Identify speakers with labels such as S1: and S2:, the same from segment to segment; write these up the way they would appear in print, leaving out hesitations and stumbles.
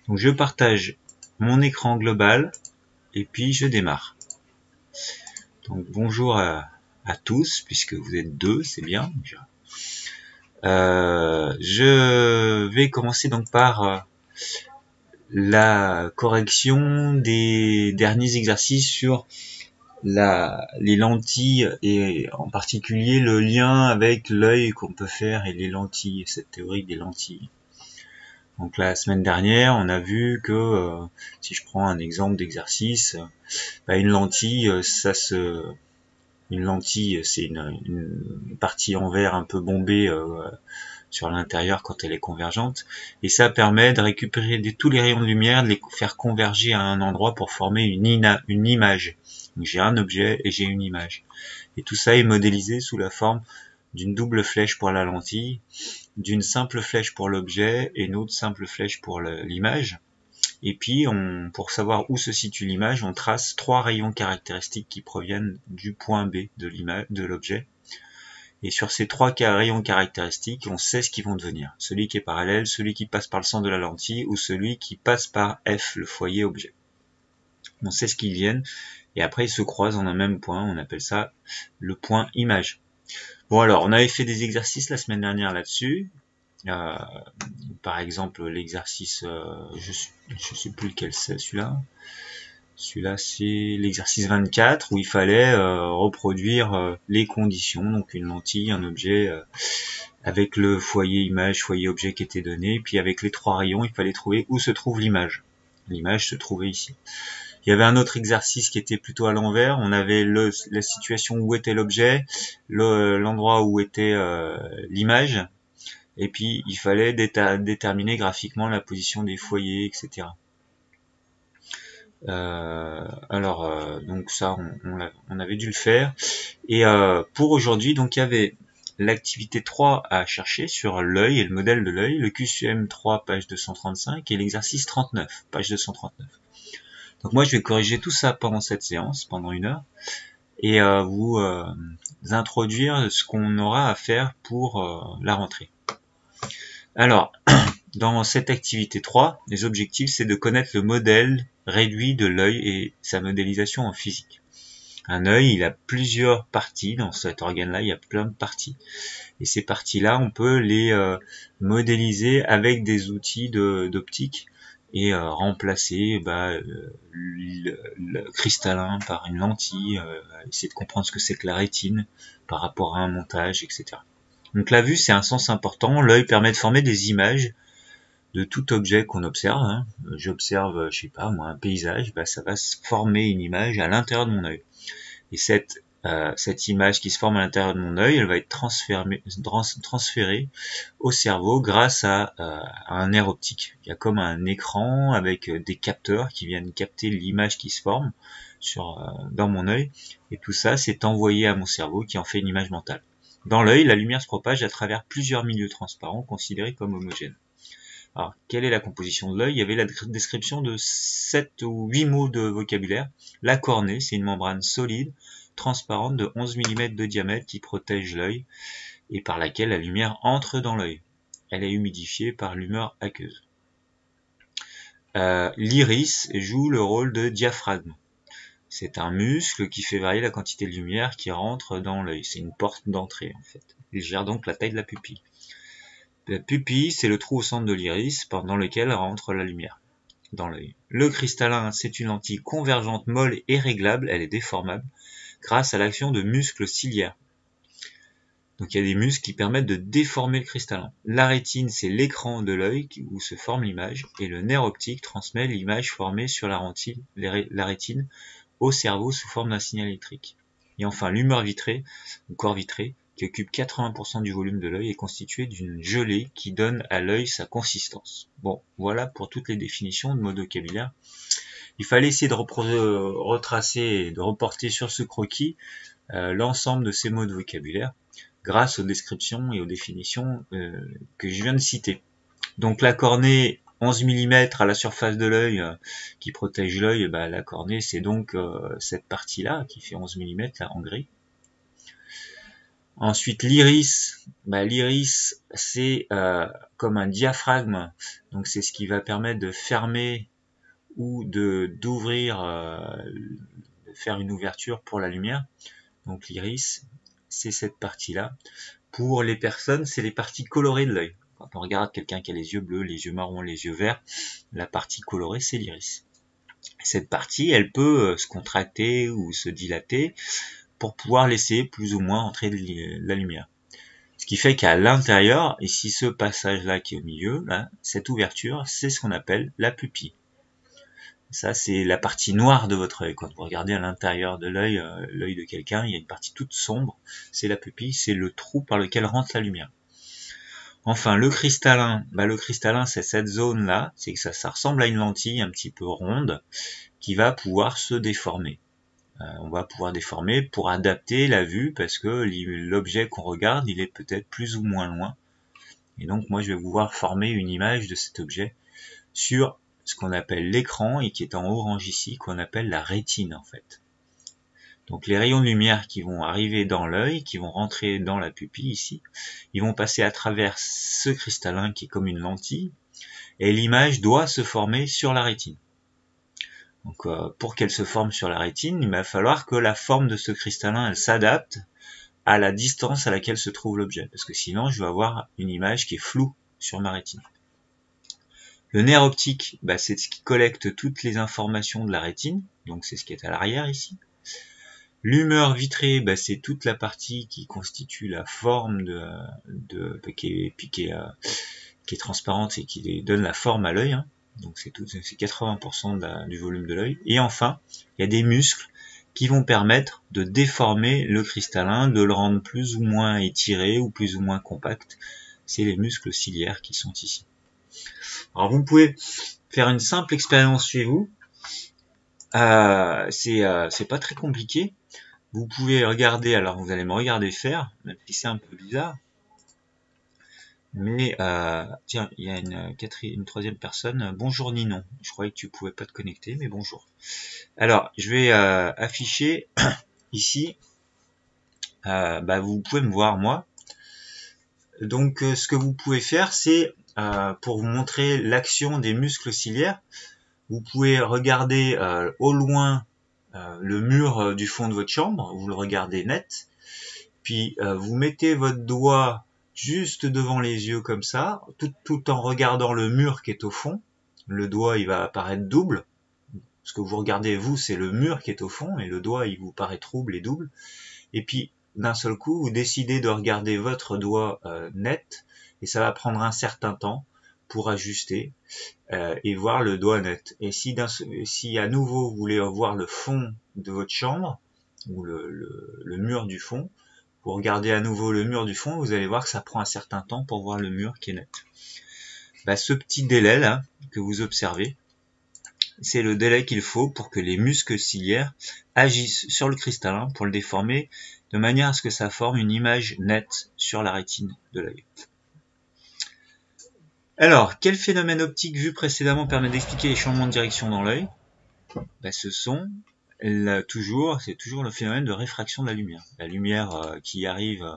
S1: Donc je partage mon écran global et puis je démarre. Donc bonjour à tous, puisque vous êtes deux, c'est bien. Je vais commencer donc par la correction des derniers exercices sur les lentilles et en particulier le lien avec l'œil qu'on peut faire et les lentilles, cette théorie des lentilles. Donc la semaine dernière, on a vu que si je prends un exemple d'exercice, une lentille, une lentille, c'est une partie en verre un peu bombée sur l'intérieur quand elle est convergente, et ça permet de récupérer tous les rayons de lumière, de les faire converger à un endroit pour former une image. Donc j'ai un objet et j'ai une image. Et tout ça est modélisé sous la forme d'une double flèche pour la lentille, d'une simple flèche pour l'objet et une autre simple flèche pour l'image. Et puis, pour savoir où se situe l'image, on trace 3 rayons caractéristiques qui proviennent du point B de l'objet. Et sur ces 3 rayons caractéristiques, on sait ce qu'ils vont devenir. Celui qui est parallèle, celui qui passe par le centre de la lentille ou celui qui passe par F, le foyer objet. On sait ce qu'ils viennent et après ils se croisent en un même point, on appelle ça le point image. Bon alors, on avait fait des exercices la semaine dernière là-dessus. Par exemple l'exercice, je sais plus lequel c'est celui-là. Celui-là c'est l'exercice 24 où il fallait reproduire les conditions, donc une lentille, un objet avec le foyer image, foyer objet qui était donné, puis avec les 3 rayons il fallait trouver où se trouve l'image. L'image se trouvait ici. Il y avait un autre exercice qui était plutôt à l'envers. On avait la situation où était l'objet, l'endroit où était l'image, et puis il fallait déterminer graphiquement la position des foyers, etc. Donc ça, on avait dû le faire. Et pour aujourd'hui, donc il y avait l'activité 3 à chercher sur l'œil et le modèle de l'œil, le QCM 3, page 235, et l'exercice 39, page 239. Donc moi, je vais corriger tout ça pendant cette séance, pendant 1 heure, et vous introduire ce qu'on aura à faire pour la rentrée. Alors, dans cette activité 3, les objectifs, c'est de connaître le modèle réduit de l'œil et sa modélisation en physique. Un œil, il a plusieurs parties. Dans cet organe-là, il y a plein de parties. Et ces parties-là, on peut les modéliser avec des outils d'optique et remplacer le cristallin par une lentille, essayer de comprendre ce que c'est que la rétine par rapport à un montage, etc. Donc la vue, c'est un sens important. L'œil permet de former des images de tout objet qu'on observe. J'observe, je sais pas moi, un paysage, ça va se former une image à l'intérieur de mon œil. Et cette image qui se forme à l'intérieur de mon œil, elle va être transférée au cerveau grâce à un nerf optique. Il y a comme un écran avec des capteurs qui viennent capter l'image qui se forme dans mon œil. Et tout ça, c'est envoyé à mon cerveau qui en fait une image mentale. Dans l'œil, la lumière se propage à travers plusieurs milieux transparents considérés comme homogènes. Alors, quelle est la composition de l'œil? Il y avait la description de 7 ou 8 mots de vocabulaire. La cornée, c'est une membrane solide, transparente de 11 mm de diamètre qui protège l'œil et par laquelle la lumière entre dans l'œil. Elle est humidifiée par l'humeur aqueuse. L'iris joue le rôle de diaphragme. C'est un muscle qui fait varier la quantité de lumière qui rentre dans l'œil. C'est une porte d'entrée en fait. Il gère donc la taille de la pupille. La pupille, c'est le trou au centre de l'iris dans lequel rentre la lumière dans l'œil. Le cristallin, c'est une lentille convergente molle et réglable, elle est déformable grâce à l'action de muscles ciliaires. Donc il y a des muscles qui permettent de déformer le cristallin. La rétine, c'est l'écran de l'œil où se forme l'image, et le nerf optique transmet l'image formée sur la rétine au cerveau sous forme d'un signal électrique. Et enfin, l'humeur vitrée, ou corps vitré, qui occupe 80% du volume de l'œil, est constitué d'une gelée qui donne à l'œil sa consistance. Bon, voilà pour toutes les définitions de mots de vocabulaire. Il fallait essayer de retracer et de reporter sur ce croquis l'ensemble de ces mots de vocabulaire grâce aux descriptions et aux définitions que je viens de citer. Donc la cornée 11 mm à la surface de l'œil qui protège l'œil, la cornée c'est donc cette partie-là qui fait 11 mm là en gris. Ensuite, l'iris. L'iris, c'est comme un diaphragme. Donc, c'est ce qui va permettre de fermer ou d'ouvrir, de faire une ouverture pour la lumière. Donc, l'iris, c'est cette partie-là. Pour les personnes, c'est les parties colorées de l'œil. Quand on regarde quelqu'un qui a les yeux bleus, les yeux marrons, les yeux verts, la partie colorée, c'est l'iris. Cette partie, elle peut se contracter ou se dilater pour pouvoir laisser plus ou moins entrer de la lumière. Ce qui fait qu'à l'intérieur, ici ce passage-là qui est au milieu, là, cette ouverture, c'est ce qu'on appelle la pupille. Ça, c'est la partie noire de votre œil. Quand vous regardez à l'intérieur de l'œil, l'œil de quelqu'un, il y a une partie toute sombre, c'est la pupille, c'est le trou par lequel rentre la lumière. Enfin, le cristallin, c'est cette zone-là, c'est que ça ressemble à une lentille un petit peu ronde, qui va pouvoir se déformer. On va pouvoir déformer pour adapter la vue, parce que l'objet qu'on regarde, il est peut-être plus ou moins loin. Et donc, moi, je vais pouvoir former une image de cet objet sur ce qu'on appelle l'écran, et qui est en orange ici, qu'on appelle la rétine, en fait. Donc les rayons de lumière qui vont arriver dans l'œil, qui vont rentrer dans la pupille ici, ils vont passer à travers ce cristallin qui est comme une lentille, et l'image doit se former sur la rétine. Donc pour qu'elle se forme sur la rétine, il va falloir que la forme de ce cristallin, elle s'adapte à la distance à laquelle se trouve l'objet, parce que sinon je vais avoir une image qui est floue sur ma rétine. Le nerf optique, c'est ce qui collecte toutes les informations de la rétine, donc c'est ce qui est à l'arrière ici. L'humeur vitrée, c'est toute la partie qui constitue la forme qui est transparente et qui donne la forme à l'œil. Donc c'est 80% du volume de l'œil. Et enfin, il y a des muscles qui vont permettre de déformer le cristallin, de le rendre plus ou moins étiré ou plus ou moins compact. C'est les muscles ciliaires qui sont ici. Alors vous pouvez faire une simple expérience chez vous. C'est pas très compliqué. Vous pouvez regarder, alors vous allez me regarder faire, même si c'est un peu bizarre. Mais tiens, il y a une troisième personne. Bonjour Ninon. Je croyais que tu pouvais pas te connecter, mais bonjour. Alors, je vais afficher ici. Vous pouvez me voir moi. Donc, ce que vous pouvez faire, c'est pour vous montrer l'action des muscles ciliaires. Vous pouvez regarder au loin le mur du fond de votre chambre. Vous le regardez net. Puis vous mettez votre doigt juste devant les yeux comme ça, tout en regardant le mur qui est au fond. Le doigt, il va apparaître double. Ce que vous regardez, vous, c'est le mur qui est au fond, et le doigt, il vous paraît trouble et double. Et puis, d'un seul coup, vous décidez de regarder votre doigt net, et ça va prendre un certain temps pour ajuster et voir le doigt net. Et si à nouveau vous voulez voir le fond de votre chambre, ou le mur du fond, vous regardez à nouveau le mur du fond, vous allez voir que ça prend un certain temps pour voir le mur qui est net. Ce petit délai là que vous observez, c'est le délai qu'il faut pour que les muscles ciliaires agissent sur le cristallin pour le déformer de manière à ce que ça forme une image nette sur la rétine de l'œil. Alors, quel phénomène optique vu précédemment permet d'expliquer les changements de direction dans l'œil? Ce sont c'est toujours le phénomène de réfraction de la lumière. La lumière qui arrive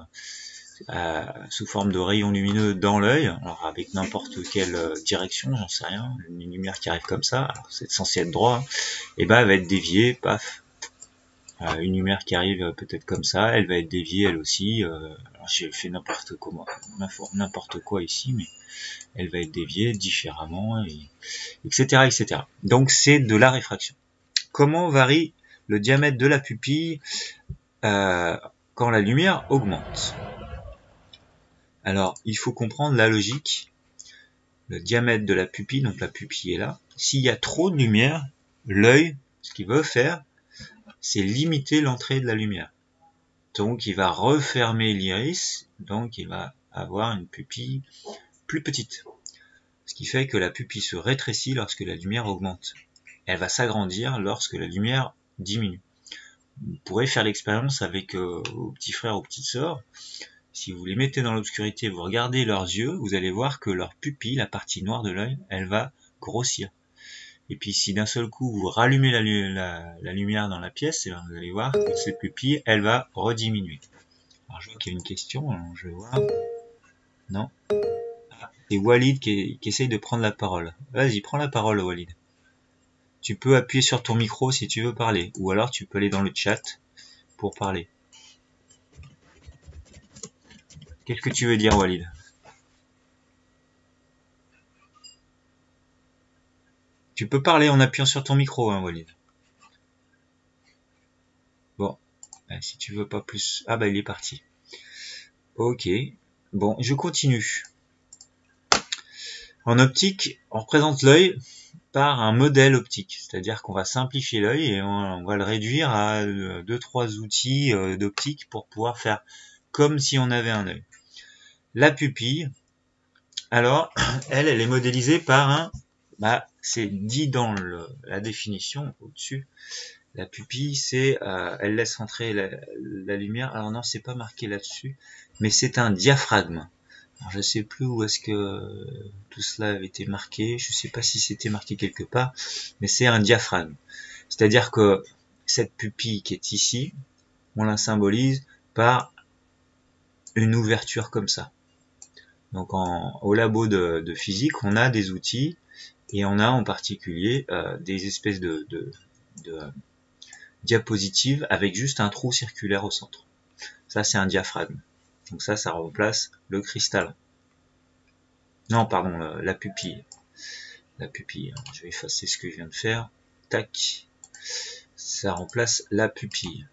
S1: sous forme de rayons lumineux dans l'œil, alors avec n'importe quelle direction, j'en sais rien, une lumière qui arrive comme ça, alors c'est censé être droit, et elle va être déviée, paf. Une lumière qui arrive peut-être comme ça, elle va être déviée elle aussi. Alors j'ai fait n'importe quoi ici, mais elle va être déviée différemment, etc., etc. Donc c'est de la réfraction. Comment varie le diamètre de la pupille quand la lumière augmente? Alors, il faut comprendre la logique. Le diamètre de la pupille, donc la pupille est là. S'il y a trop de lumière, l'œil, ce qu'il veut faire, c'est limiter l'entrée de la lumière. Donc, il va refermer l'iris, donc il va avoir une pupille plus petite. Ce qui fait que la pupille se rétrécit lorsque la lumière augmente. Elle va s'agrandir lorsque la lumière diminue. Vous pourrez faire l'expérience avec vos petits frères ou petites sœurs. Si vous les mettez dans l'obscurité, vous regardez leurs yeux, vous allez voir que leur pupille, la partie noire de l'œil, elle va grossir. Et puis si d'un seul coup vous rallumez la lumière dans la pièce, vous allez voir que cette pupille, elle va rediminuer. Alors je vois qu'il y a une question, alors je vais voir. Non. C'est Walid qui essaye de prendre la parole. Vas-y, prends la parole, Walid. Tu peux appuyer sur ton micro si tu veux parler, ou alors tu peux aller dans le chat pour parler. Qu'est-ce que tu veux dire, Walid? Tu peux parler en appuyant sur ton micro, hein, Walid. Bon, si tu veux pas plus... Ah bah il est parti. Ok, bon, je continue. En optique, on représente l'œil par un modèle optique, c'est-à-dire qu'on va simplifier l'œil et on va le réduire à 2-3 outils d'optique pour pouvoir faire comme si on avait un œil. La pupille, alors, elle est modélisée par un... c'est dit dans la définition au-dessus. La pupille, c'est, elle laisse entrer la lumière. Alors non, c'est pas marqué là-dessus, mais c'est un diaphragme. Alors, je sais plus où est-ce que tout cela avait été marqué. Je sais pas si c'était marqué quelque part, mais c'est un diaphragme. C'est-à-dire que cette pupille qui est ici, on la symbolise par une ouverture comme ça. Donc au labo de physique, on a des outils et on a en particulier des espèces de diapositives avec juste un trou circulaire au centre. Ça, c'est un diaphragme. Donc ça remplace le cristal. Non, pardon, la pupille. La pupille. Je vais effacer ce que je viens de faire. Tac. Ça remplace la pupille.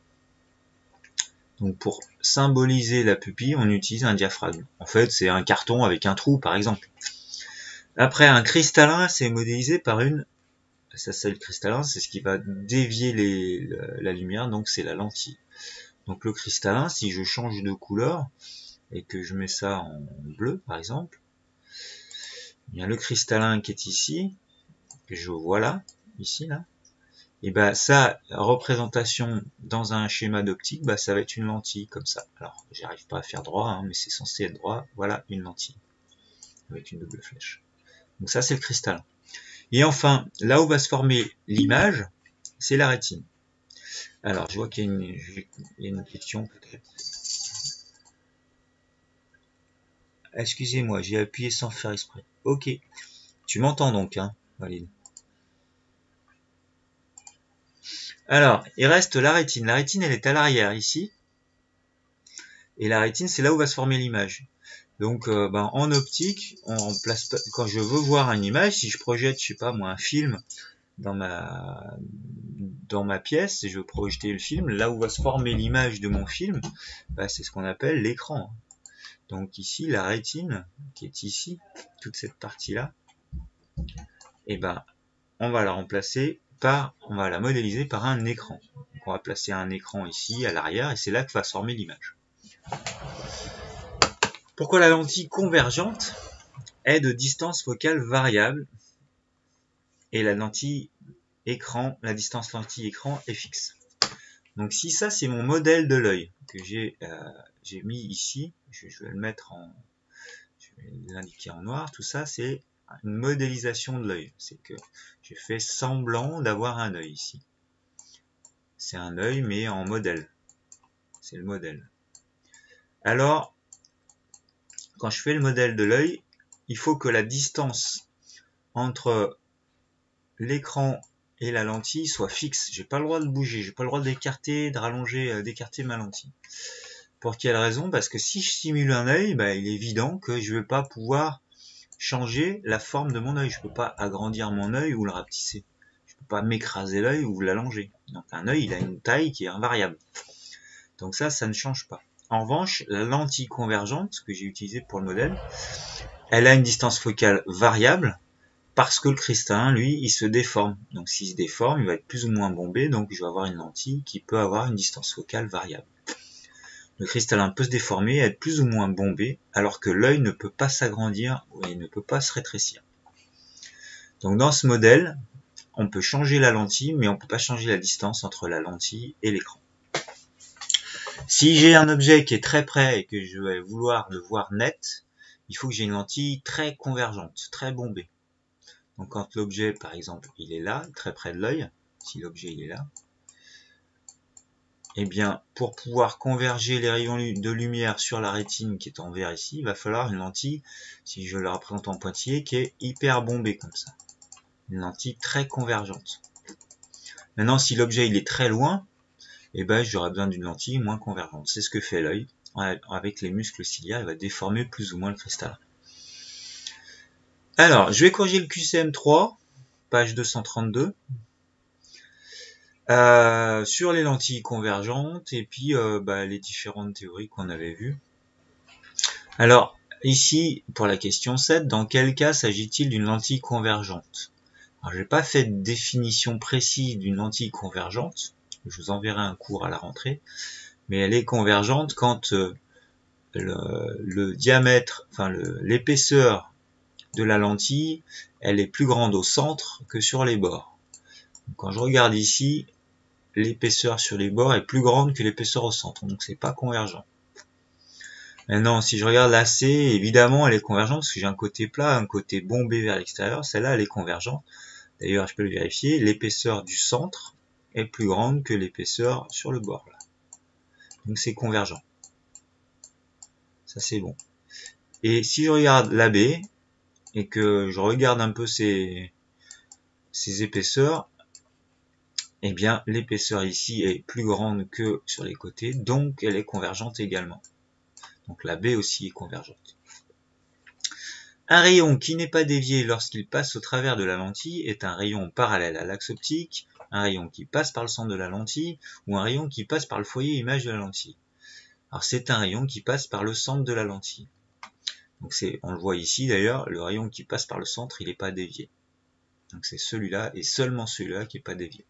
S1: Donc pour symboliser la pupille, on utilise un diaphragme. En fait, c'est un carton avec un trou, par exemple. Après, un cristallin, c'est modélisé par une... Ça, c'est le cristallin, c'est ce qui va dévier la lumière, donc c'est la lentille. Donc le cristallin, si je change de couleur, et que je mets ça en bleu, par exemple, il y a le cristallin qui est ici, que je vois là, ici, là, et ben sa représentation dans un schéma d'optique, ça va être une lentille comme ça. Alors, j'arrive pas à faire droit, hein, mais c'est censé être droit. Voilà une lentille avec une double flèche. Donc ça, c'est le cristallin. Et enfin, là où va se former l'image, c'est la rétine. Alors, je vois qu'il y a une question peut-être. Excusez-moi, j'ai appuyé sans faire exprès. Ok. Tu m'entends donc, hein, Valide. Alors, il reste la rétine. La rétine, elle est à l'arrière, ici. Et la rétine, c'est là où va se former l'image. Donc, en optique, on remplace pas, quand je veux voir une image, si je projette, je sais pas moi, un film dans ma pièce, et je veux projeter le film, là où va se former l'image de mon film, c'est ce qu'on appelle l'écran. Donc ici, la rétine, qui est ici, toute cette partie-là, on va la remplacer on va la modéliser par un écran. Donc on va placer un écran ici, à l'arrière, et c'est là que va se former l'image. Pourquoi la lentille convergente est de distance focale variable et la lentille écran, la distance lentille écran est fixe. Donc si ça c'est mon modèle de l'œil que j'ai mis ici, je vais le mettre je vais l'indiquer en noir, tout ça c'est une modélisation de l'œil. C'est que j'ai fait semblant d'avoir un œil ici. C'est un œil mais en modèle. C'est le modèle. Alors, quand je fais le modèle de l'œil, il faut que la distance entre l'écran et la lentille soit fixe. J'ai pas le droit de bouger, j'ai pas le droit d'écarter, de rallonger, d'écarter ma lentille. Pour quelle raison? Parce que si je simule un œil, il est évident que je vais pas pouvoir changer la forme de mon œil. Je peux pas agrandir mon œil ou le rapetisser. Je peux pas m'écraser l'œil ou l'allonger. Donc un œil, il a une taille qui est invariable. Donc ça ne change pas. En revanche, la lentille convergente, que j'ai utilisée pour le modèle, elle a une distance focale variable, parce que le cristallin, lui, il se déforme. Donc s'il se déforme, il va être plus ou moins bombé, donc je vais avoir une lentille qui peut avoir une distance focale variable. Le cristallin peut se déformer et être plus ou moins bombé, alors que l'œil ne peut pas s'agrandir et ne peut pas se rétrécir. Donc dans ce modèle, on peut changer la lentille, mais on ne peut pas changer la distance entre la lentille et l'écran. Si j'ai un objet qui est très près et que je vais vouloir le voir net, il faut que j'ai une lentille très convergente, très bombée. Donc quand l'objet, par exemple, il est là, très près de l'œil, si l'objet il est là, eh bien, pour pouvoir converger les rayons de lumière sur la rétine qui est en vert ici, il va falloir une lentille, si je la représente en pointillé, qui est hyper bombée comme ça. Une lentille très convergente. Maintenant, si l'objet il est très loin, eh ben, j'aurai besoin d'une lentille moins convergente. C'est ce que fait l'œil. Avec les muscles ciliaires, il va déformer plus ou moins le cristal. Alors, je vais corriger le QCM3, page 232. Sur les lentilles convergentes et puis les différentes théories qu'on avait vues. Alors, ici, pour la question 7, dans quel cas s'agit-il d'une lentille convergente? Alors, je n'ai pas fait de définition précise d'une lentille convergente, je vous enverrai un cours à la rentrée, mais elle est convergente quand le diamètre, enfin l'épaisseur de la lentille, elle est plus grande au centre que sur les bords. Donc, quand je regarde ici, l'épaisseur sur les bords est plus grande que l'épaisseur au centre, donc c'est pas convergent. Maintenant, si je regarde la C, évidemment, elle est convergente parce que j'ai un côté plat, un côté bombé vers l'extérieur. Celle-là, elle est convergente. D'ailleurs, je peux le vérifier. L'épaisseur du centre est plus grande que l'épaisseur sur le bord. Là. Donc, c'est convergent. Ça, c'est bon. Et si je regarde la B et que je regarde un peu ces épaisseurs, eh bien, l'épaisseur ici est plus grande que sur les côtés, donc elle est convergente également. Donc la B aussi est convergente. Un rayon qui n'est pas dévié lorsqu'il passe au travers de la lentille est un rayon parallèle à l'axe optique, un rayon qui passe par le centre de la lentille ou un rayon qui passe par le foyer image de la lentille. Alors c'est un rayon qui passe par le centre de la lentille. Donc on le voit ici d'ailleurs, le rayon qui passe par le centre, il n'est pas dévié. Donc c'est celui-là et seulement celui-là qui n'est pas dévié.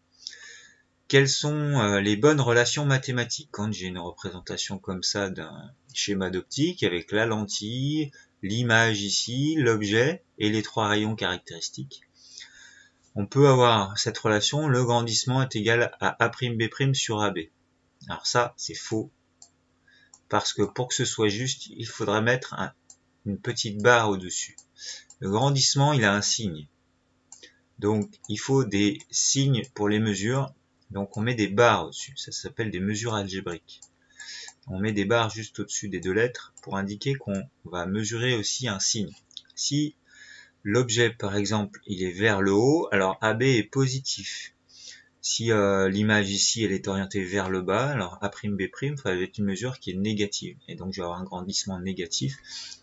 S1: Quelles sont les bonnes relations mathématiques quand j'ai une représentation comme ça d'un schéma d'optique avec la lentille, l'image ici, l'objet et les trois rayons caractéristiques? On peut avoir cette relation, le grandissement est égal à A'B' sur AB. Alors ça, c'est faux, parce que pour que ce soit juste, il faudrait mettre une petite barre au-dessus. Le grandissement, il a un signe. Donc, il faut des signes pour les mesures. Donc on met des barres au-dessus, ça s'appelle des mesures algébriques. On met des barres juste au-dessus des deux lettres pour indiquer qu'on va mesurer aussi un signe. Si l'objet par exemple il est vers le haut, alors AB est positif. Si l'image ici elle est orientée vers le bas, alors A'B' ça va être une mesure qui est négative. Et donc je vais avoir un grandissement négatif,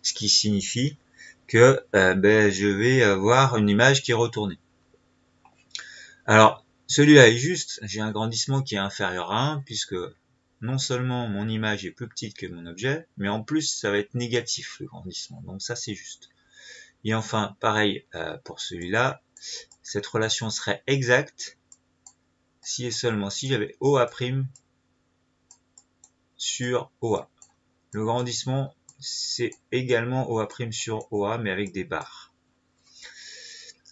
S1: ce qui signifie que je vais avoir une image qui est retournée. Alors, celui-là est juste, j'ai un grandissement qui est inférieur à 1, puisque non seulement mon image est plus petite que mon objet, mais en plus ça va être négatif le grandissement, donc ça c'est juste. Et enfin, pareil pour celui-là, cette relation serait exacte si et seulement si j'avais OA' sur OA. Le grandissement c'est également OA' sur OA, mais avec des barres.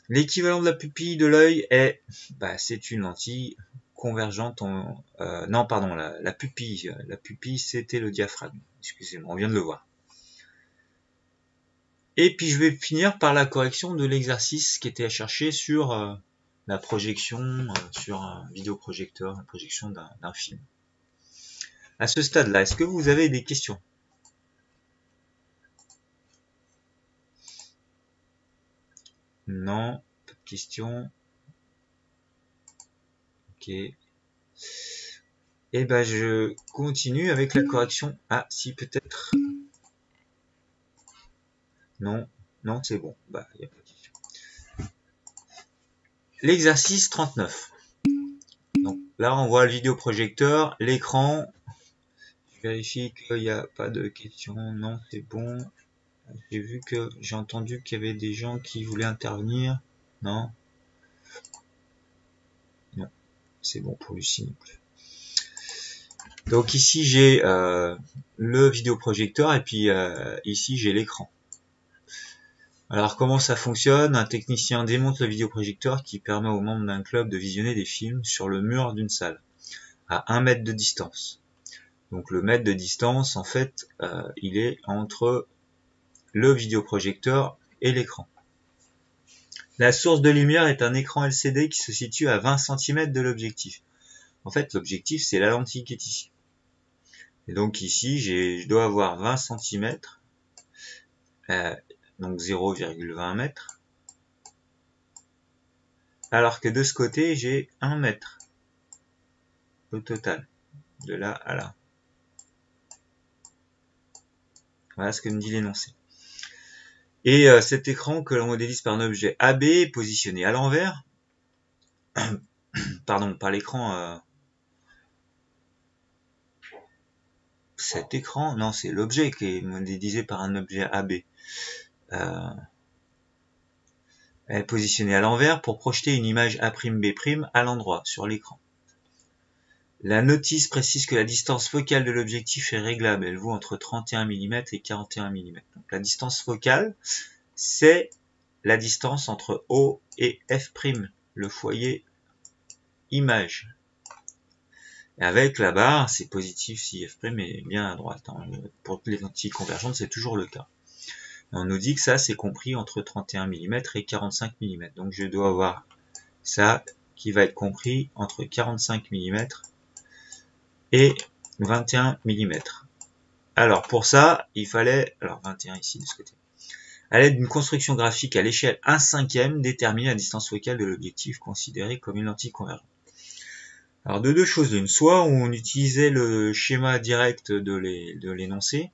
S1: L'équivalent de la pupille de l'œil est, c'est une lentille convergente la pupille c'était le diaphragme, excusez-moi, on vient de le voir. Et puis je vais finir par la correction de l'exercice qui était à chercher sur la projection sur un vidéoprojecteur, la projection d'un film. À ce stade-là, est-ce que vous avez des questions ? Non, pas de questions. Ok. Et je continue avec la correction. Ah, si, peut-être. Non, non, c'est bon. Y a pas de question. L'exercice 39. Donc là, on voit le vidéoprojecteur, l'écran. Je vérifie qu'il n'y a pas de questions. Non, c'est bon. J'ai entendu qu'il y avait des gens qui voulaient intervenir. Non. Non, c'est bon pour Lucie. Donc ici j'ai le vidéoprojecteur et puis ici j'ai l'écran. Alors comment ça fonctionne? Un technicien démonte le vidéoprojecteur qui permet aux membres d'un club de visionner des films sur le mur d'une salle à 1 mètre de distance. Donc le mètre de distance en fait il est entre le vidéoprojecteur et l'écran. La source de lumière est un écran LCD qui se situe à 20 cm de l'objectif. En fait, l'objectif, c'est la lentille qui est ici. Et donc ici, je dois avoir 20 cm, donc 0,20 mètres, alors que de ce côté, j'ai 1 mètre au total, de là à là. Voilà ce que me dit l'énoncé. Et cet écran que l'on modélise par un objet AB est positionné à l'envers, pardon, par l'écran, cet écran, non, c'est l'objet qui est modélisé par un objet AB. Elle est positionnée à l'envers pour projeter une image A'B' à l'endroit, sur l'écran. La notice précise que la distance focale de l'objectif est réglable. Elle vaut entre 31 mm et 41 mm. Donc la distance focale, c'est la distance entre O et F', le foyer image. Et avec la barre, c'est positif si F' est bien à droite. Pour les lentilles convergentes, c'est toujours le cas. Et on nous dit que ça, c'est compris entre 31 mm et 45 mm. Donc je dois avoir ça qui va être compris entre 45 mm et 21 mm. Alors pour ça, il fallait, alors 21 ici de ce côté, à l'aide d'une construction graphique à l'échelle 1/5, déterminer la distance focale de l'objectif considéré comme une lentille convergente. Alors de deux choses l'une, soit on utilisait le schéma direct de l'énoncé,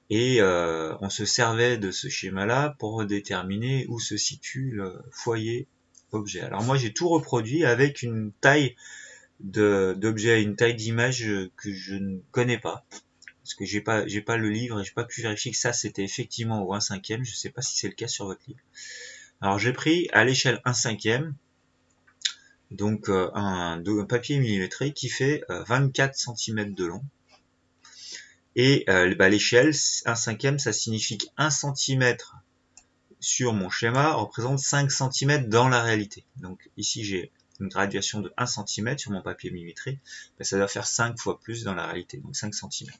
S1: et on se servait de ce schéma-là pour déterminer où se situe le foyer objet. Alors moi j'ai tout reproduit avec une taille d'objet, une taille d'image que je ne connais pas, parce que j'ai pas le livre et j'ai pas pu vérifier que ça c'était effectivement au 1/5. Je sais pas si c'est le cas sur votre livre. Alors j'ai pris à l'échelle 1/5, donc un papier millimétré qui fait 24 cm de long. Et l'échelle 1/5, ça signifie que 1 cm sur mon schéma représente 5 cm dans la réalité. Donc ici j'ai une graduation de 1 cm sur mon papier millimétré, ça doit faire 5 fois plus dans la réalité, donc 5 cm.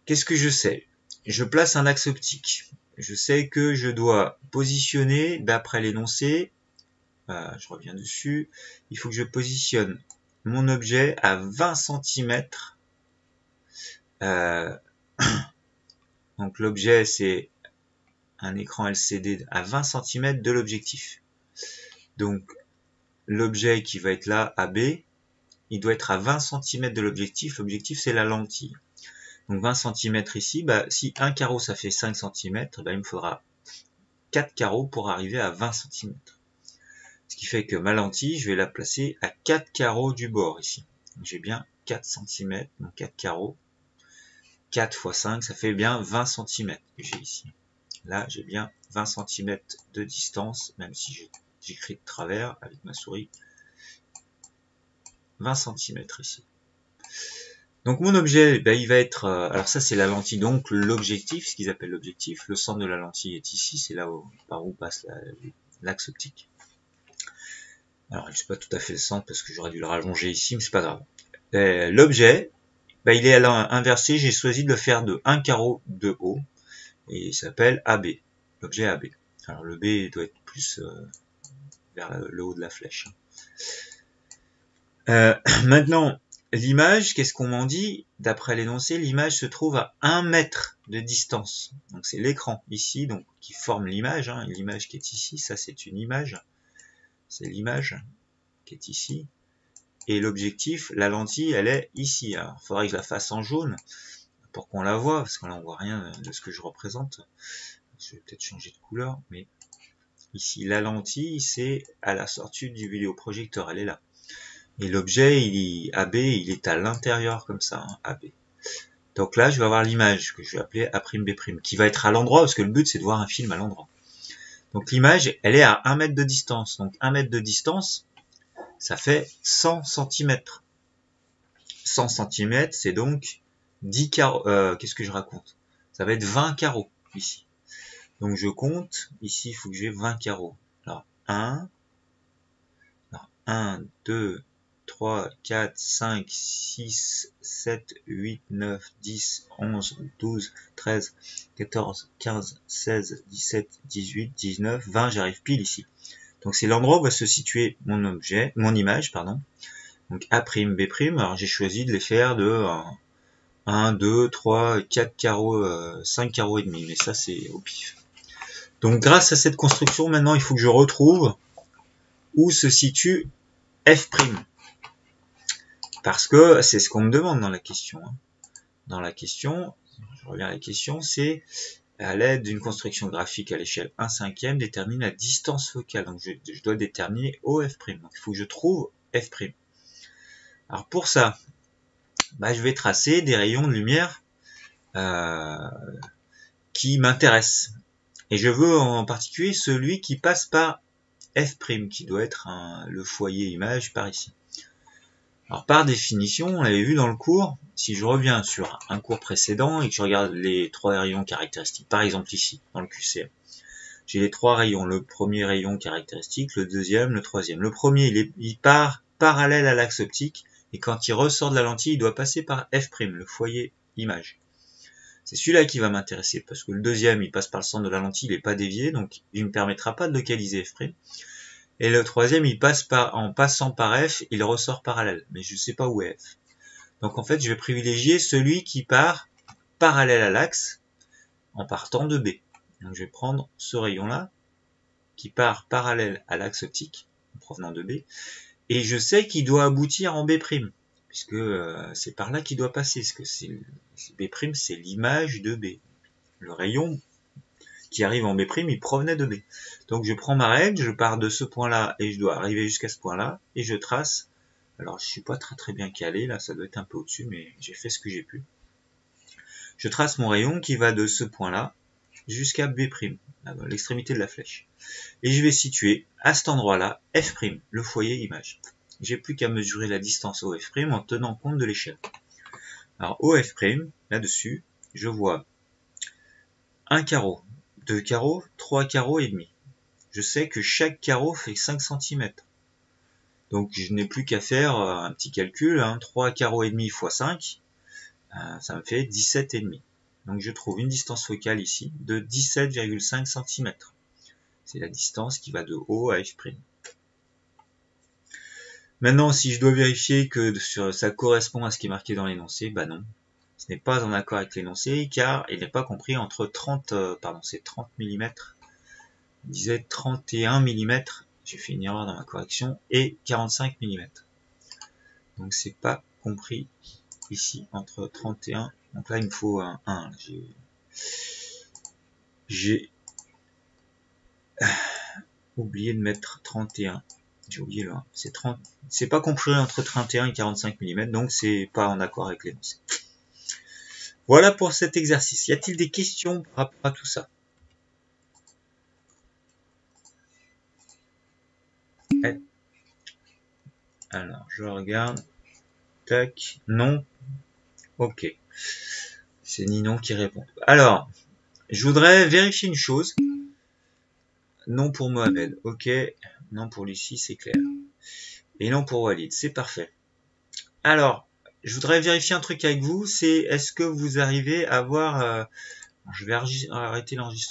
S1: Qu'est-ce que je sais? Je place un axe optique. Je sais que je dois positionner, d'après l'énoncé, je reviens dessus, il faut que je positionne mon objet à 20 cm. Donc l'objet c'est un écran LCD à 20 cm de l'objectif. Donc l'objet qui va être là, AB, il doit être à 20 cm de l'objectif. L'objectif c'est la lentille. Donc 20 cm ici, si un carreau ça fait 5 cm, il me faudra 4 carreaux pour arriver à 20 cm. Ce qui fait que ma lentille, je vais la placer à 4 carreaux du bord ici. J'ai bien 4 cm, donc 4 carreaux. 4 x 5, ça fait bien 20 cm que j'ai ici. Là, j'ai bien 20 cm de distance, même si j'écris de travers avec ma souris. 20 cm ici. Donc mon objet, il va être, alors ça c'est la lentille, donc l'objectif, ce qu'ils appellent l'objectif. Le centre de la lentille est ici, c'est là par où passe l'axe optique. Alors je sais pas tout à fait le centre parce que j'aurais dû le rallonger ici, mais c'est pas grave. L'objet, il est à l'inversé, j'ai choisi de le faire de 1 carreau de haut, et il s'appelle AB, l'objet AB. Alors le B doit être plus vers le haut de la flèche. Maintenant, l'image, qu'est-ce qu'on m'en dit? D'après l'énoncé, l'image se trouve à 1 mètre de distance. Donc c'est l'écran ici, donc qui forme l'image. L'image qui est ici, ça c'est une image. C'est l'image qui est ici. Et l'objectif, la lentille, elle est ici. Alors, il faudrait que je la fasse en jaune pour qu'on la voit, parce que là on voit rien de ce que je représente. Je vais peut-être changer de couleur, mais ici la lentille, c'est à la sortie du vidéoprojecteur, elle est là. Et l'objet, AB, il est à l'intérieur comme ça, AB. Donc là, je vais avoir l'image que je vais appeler A'B', qui va être à l'endroit, parce que le but c'est de voir un film à l'endroit. Donc l'image, elle est à 1 mètre de distance. Donc 1 mètre de distance, ça fait 100 cm. 100 cm, c'est donc 10 carreaux. Qu'est-ce que je raconte? Ça va être 20 carreaux ici. Donc je compte, ici il faut que j'ai 20 carreaux. Alors 1, 2, 3, 4, 5, 6, 7, 8, 9, 10, 11, 12, 13, 14, 15, 16, 17, 18, 19, 20, j'arrive pile ici. Donc c'est l'endroit où va se situer mon objet, mon image, pardon. Donc A', B'. Alors j'ai choisi de les faire de 1, 2, 3, 4 carreaux, 5 carreaux et demi. Mais ça c'est au pif. Donc grâce à cette construction, maintenant il faut que je retrouve où se situe F'. Parce que c'est ce qu'on me demande dans la question. Dans la question, je reviens à la question, c'est à l'aide d'une construction graphique à l'échelle 1/5, détermine la distance focale. Donc je dois déterminer OF'. Donc il faut que je trouve F'. Alors pour ça, je vais tracer des rayons de lumière qui m'intéressent. Et je veux en particulier celui qui passe par F', qui doit être le foyer image par ici. Alors par définition, on l'avait vu dans le cours, si je reviens sur un cours précédent et que je regarde les 3 rayons caractéristiques, par exemple ici, dans le QCM, j'ai les 3 rayons, le premier rayon caractéristique, le deuxième, le troisième. Le premier, il part parallèle à l'axe optique, et quand il ressort de la lentille, il doit passer par F', le foyer image. C'est celui-là qui va m'intéresser, parce que le deuxième, il passe par le centre de la lentille, il n'est pas dévié, donc il ne me permettra pas de localiser F'. Et le troisième, il passe en passant par F, il ressort parallèle, mais je ne sais pas où est F. Donc en fait, je vais privilégier celui qui part parallèle à l'axe, en partant de B. Donc je vais prendre ce rayon-là, qui part parallèle à l'axe optique, en provenant de B, et je sais qu'il doit aboutir en B', puisque c'est par là qu'il doit passer, parce que B', c'est l'image de B. Le rayon qui arrive en B', il provenait de B. Donc je prends ma règle, je pars de ce point-là, et je dois arriver jusqu'à ce point-là, et je trace. Alors je suis pas très bien calé, là ça doit être un peu au-dessus, mais j'ai fait ce que j'ai pu. Je trace mon rayon qui va de ce point-là jusqu'à B', à l'extrémité de la flèche. Et je vais situer à cet endroit-là F', le foyer image. J'ai plus qu'à mesurer la distance au F' en tenant compte de l'échelle. Alors au F', là-dessus, je vois un carreau, 2 carreaux, 3 carreaux et demi. Je sais que chaque carreau fait 5 cm. Donc je n'ai plus qu'à faire un petit calcul, 3 carreaux et demi x 5, ça me fait 17,5. Donc je trouve une distance focale ici de 17,5 cm. C'est la distance qui va de O à F'. Maintenant, si je dois vérifier que ça correspond à ce qui est marqué dans l'énoncé, non. Ce n'est pas en accord avec l'énoncé, car il n'est pas compris entre 30 mm, on disait 31 mm, j'ai fait une erreur dans ma correction, et 45 mm. Donc c'est pas compris ici entre 31, donc là il me faut un 1. J'ai oublié de mettre 31. J'ai oublié le 1. C'est pas compris entre 31 et 45 mm, donc c'est pas en accord avec l'énoncé. Voilà pour cet exercice. Y a-t-il des questions par rapport à tout ça? Alors, je regarde. Tac. Non. Ok. C'est Ninon qui répond. Alors, je voudrais vérifier une chose. Non pour Mohamed. Ok. Non pour Lucie, c'est clair. Et non pour Walid. C'est parfait. Alors, je voudrais vérifier un truc avec vous. C'est est-ce que vous arrivez à voir... je vais arrêter l'enregistrement.